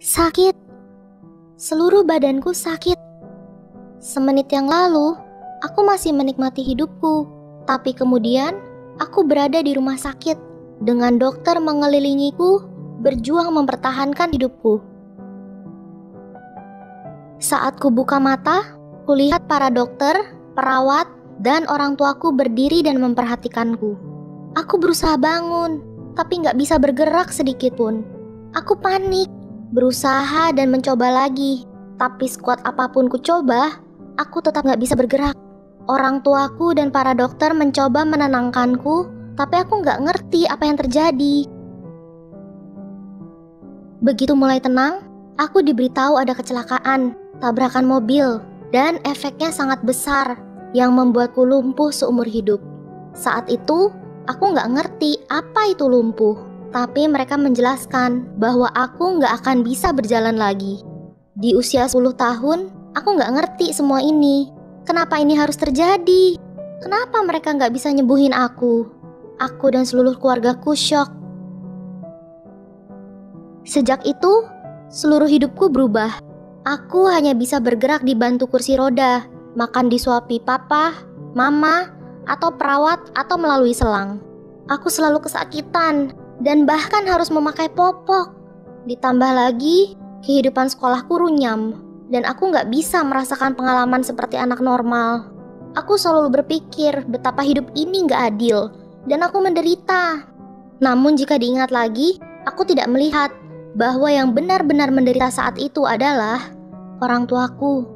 Sakit. Seluruh badanku sakit. Semenit yang lalu, aku masih menikmati hidupku. Tapi kemudian, aku berada di rumah sakit dengan dokter mengelilingiku, berjuang mempertahankan hidupku. Saat ku buka mata, kulihat para dokter, perawat, dan orang tuaku berdiri dan memperhatikanku. Aku berusaha bangun, tapi gak bisa bergerak sedikit pun. Aku panik, berusaha dan mencoba lagi. Tapi sekuat apapun ku coba, aku tetap gak bisa bergerak. Orang tuaku dan para dokter mencoba menenangkanku, tapi aku gak ngerti apa yang terjadi. Begitu mulai tenang, aku diberitahu ada kecelakaan, tabrakan mobil, dan efeknya sangat besar yang membuatku lumpuh seumur hidup. Saat itu, aku gak ngerti apa itu lumpuh, tapi mereka menjelaskan bahwa aku gak akan bisa berjalan lagi. Di usia 10 tahun, aku gak ngerti semua ini. Kenapa ini harus terjadi? Kenapa mereka gak bisa nyembuhin aku? Aku dan seluruh keluargaku syok. Sejak itu, seluruh hidupku berubah. Aku hanya bisa bergerak dibantu kursi roda, makan disuapi papa, mama, atau perawat atau melalui selang. Aku selalu kesakitan dan bahkan harus memakai popok. Ditambah lagi, kehidupan sekolahku runyam dan aku gak bisa merasakan pengalaman seperti anak normal. Aku selalu berpikir betapa hidup ini gak adil dan aku menderita. Namun jika diingat lagi, aku tidak melihat bahwa yang benar-benar menderita saat itu adalah orang tuaku.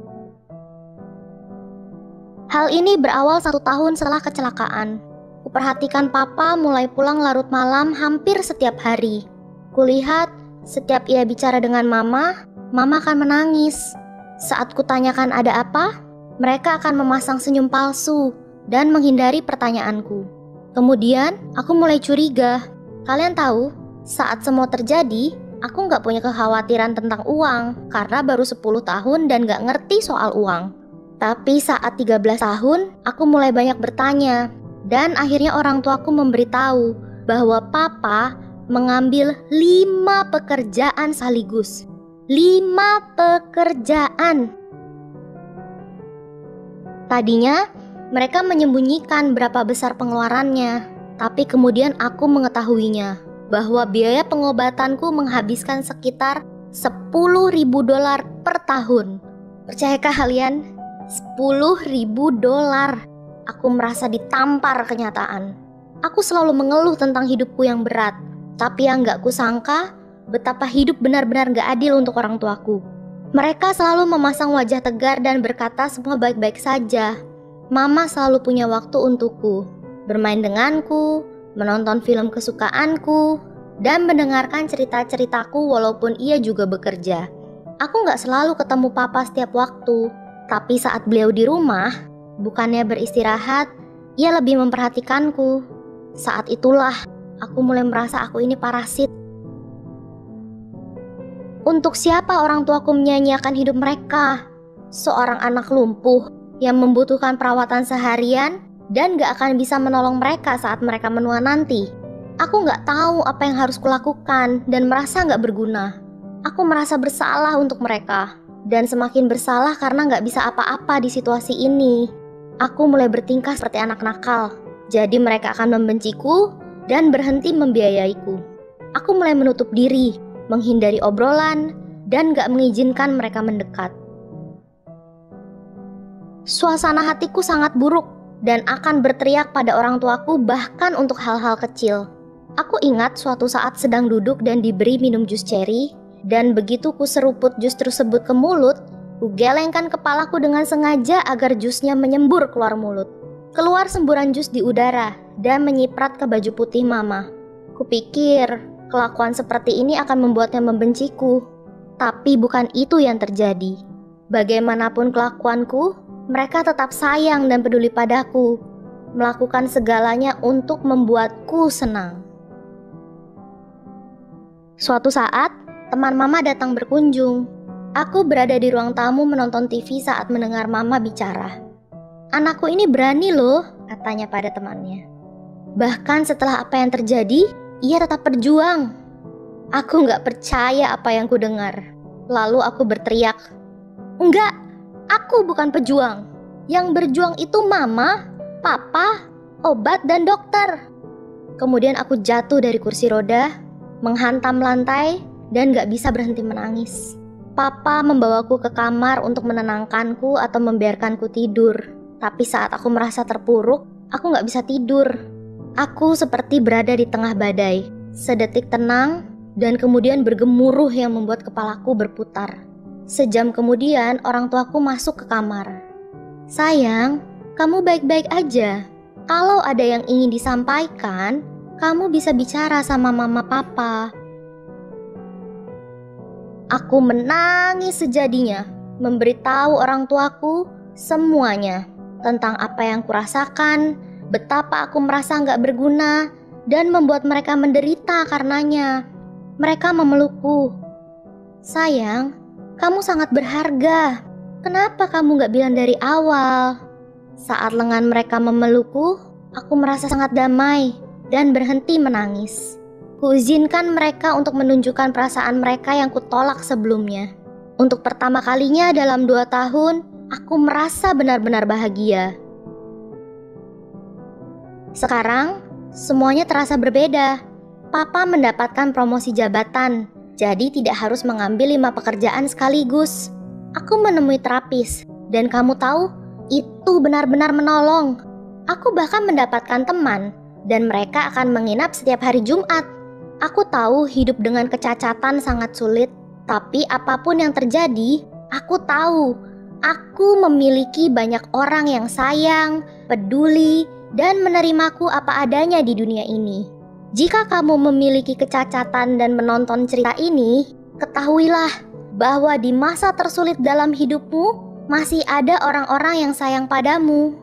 Hal ini berawal 1 tahun setelah kecelakaan. Kuperhatikan papa mulai pulang larut malam hampir setiap hari. Kulihat setiap ia bicara dengan mama akan menangis. Saat kutanyakan ada apa, mereka akan memasang senyum palsu dan menghindari pertanyaanku. Kemudian aku mulai curiga. Kalian tahu, saat semua terjadi, aku gak punya kekhawatiran tentang uang karena baru 10 tahun dan gak ngerti soal uang. Tapi saat 13 tahun, aku mulai banyak bertanya. Dan akhirnya orang tuaku memberitahu bahwa papa mengambil 5 pekerjaan sekaligus. 5 pekerjaan. Tadinya mereka menyembunyikan berapa besar pengeluarannya. Tapi kemudian aku mengetahuinya bahwa biaya pengobatanku menghabiskan sekitar $10.000 per tahun. Percayakah kalian? $10.000. Aku merasa ditampar kenyataan. Aku selalu mengeluh tentang hidupku yang berat, tapi yang gak kusangka betapa hidup benar-benar gak adil untuk orang tuaku. Mereka selalu memasang wajah tegar dan berkata semua baik-baik saja. Mama selalu punya waktu untukku, bermain denganku, menonton film kesukaanku, dan mendengarkan cerita-ceritaku walaupun ia juga bekerja. Aku gak selalu ketemu papa setiap waktu, tapi saat beliau di rumah, bukannya beristirahat, ia lebih memperhatikanku. Saat itulah, aku mulai merasa aku ini parasit. Untuk siapa orang tuaku menyanyiakan hidup mereka? Seorang anak lumpuh yang membutuhkan perawatan seharian dan gak akan bisa menolong mereka saat mereka menua nanti. Aku gak tahu apa yang harus kulakukan dan merasa gak berguna. Aku merasa bersalah untuk mereka dan semakin bersalah karena gak bisa apa-apa di situasi ini. Aku mulai bertingkah seperti anak nakal. Jadi mereka akan membenciku dan berhenti membiayaiku. Aku mulai menutup diri, menghindari obrolan, dan gak mengizinkan mereka mendekat. Suasana hatiku sangat buruk dan akan berteriak pada orang tuaku bahkan untuk hal-hal kecil. Aku ingat suatu saat sedang duduk dan diberi minum jus ceri, dan begitu ku seruput jus tersebut ke mulut, ku gelengkan kepalaku dengan sengaja agar jusnya menyembur keluar mulut. Keluar semburan jus di udara dan menyiprat ke baju putih mama. Kupikir kelakuan seperti ini akan membuatnya membenciku, tapi bukan itu yang terjadi. Bagaimanapun kelakuanku, mereka tetap sayang dan peduli padaku, melakukan segalanya untuk membuatku senang. Suatu saat, teman mama datang berkunjung. Aku berada di ruang tamu menonton TV saat mendengar mama bicara. Anakku ini berani loh, katanya pada temannya. Bahkan setelah apa yang terjadi, ia tetap berjuang. Aku gak percaya apa yang ku dengar. Lalu aku berteriak, "Enggak, aku bukan pejuang. Yang berjuang itu mama, papa, obat, dan dokter." Kemudian aku jatuh dari kursi roda, menghantam lantai, dan gak bisa berhenti menangis. Papa membawaku ke kamar untuk menenangkanku atau membiarkanku tidur. Tapi saat aku merasa terpuruk, aku gak bisa tidur. Aku seperti berada di tengah badai. Sedetik tenang, dan kemudian bergemuruh yang membuat kepalaku berputar. Sejam kemudian orang tuaku masuk ke kamar. "Sayang, kamu baik-baik aja. Kalau ada yang ingin disampaikan, kamu bisa bicara sama mama papa." Aku menangis sejadinya, memberitahu orang tuaku semuanya tentang apa yang kurasakan, betapa aku merasa gak berguna, dan membuat mereka menderita karenanya. Mereka memelukku. "Sayang, kamu sangat berharga. Kenapa kamu gak bilang dari awal?" Saat lengan mereka memelukku, aku merasa sangat damai dan berhenti menangis. Kuizinkan mereka untuk menunjukkan perasaan mereka yang kutolak sebelumnya. Untuk pertama kalinya dalam 2 tahun, aku merasa benar-benar bahagia. Sekarang, semuanya terasa berbeda. Papa mendapatkan promosi jabatan, jadi tidak harus mengambil 5 pekerjaan sekaligus. Aku menemui terapis, dan kamu tahu, itu benar-benar menolong. Aku bahkan mendapatkan teman, dan mereka akan menginap setiap hari Jumat. Aku tahu hidup dengan kecacatan sangat sulit, tapi apapun yang terjadi, aku tahu aku memiliki banyak orang yang sayang, peduli, dan menerimaku apa adanya di dunia ini. Jika kamu memiliki kecacatan dan menonton cerita ini, ketahuilah bahwa di masa tersulit dalam hidupmu, masih ada orang-orang yang sayang padamu.